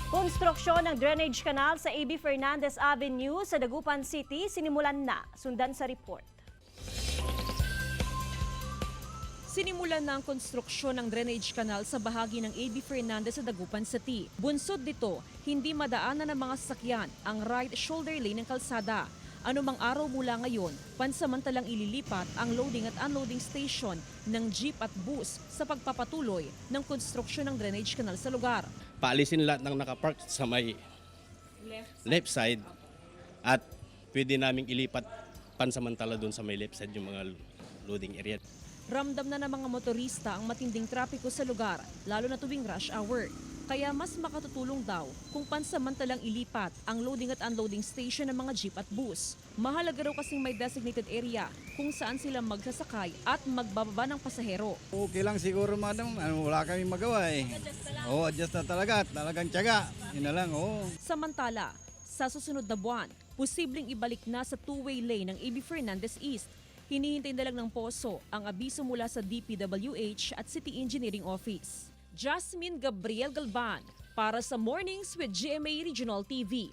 Konstruksyon ng drainage canal sa A.B. Fernandez Avenue sa Dagupan City sinimulan na. Sundan sa report. Sinimulan na ang konstruksyon ng drainage canal sa bahagi ng A.B. Fernandez sa Dagupan City. Bunsod dito, hindi madaanan ng mga sasakyan ang right shoulder lane ng kalsada. Anumang araw mula ngayon, pansamantalang ililipat ang loading at unloading station ng jeep at bus sa pagpapatuloy ng konstruksyon ng drainage canal sa lugar. Paalisin lahat ng nakapark sa may left side at pwede naming ilipat pansamantala doon sa may left side yung mga loading area. Ramdam na ng mga motorista ang matinding trapiko sa lugar, lalo na tuwing rush hour. Kaya mas makatutulong daw kung pansamantalang ilipat ang loading at unloading station ng mga jeep at bus. Mahalaga raw kasing may designated area kung saan sila magsasakay at magbababa ng pasahero. Okay lang siguro madam, wala kami magawa eh. Adjust na talaga, talagang tiyaga. Yun na lang, Samantala, sa susunod na buwan, posibleng ibalik na sa two-way lane ng A.B. Fernandez East. Hinihintay na lang ng poso ang abiso mula sa DPWH at City Engineering Office. Jasmine Gabriel Galban para sa Mornings with GMA Regional TV.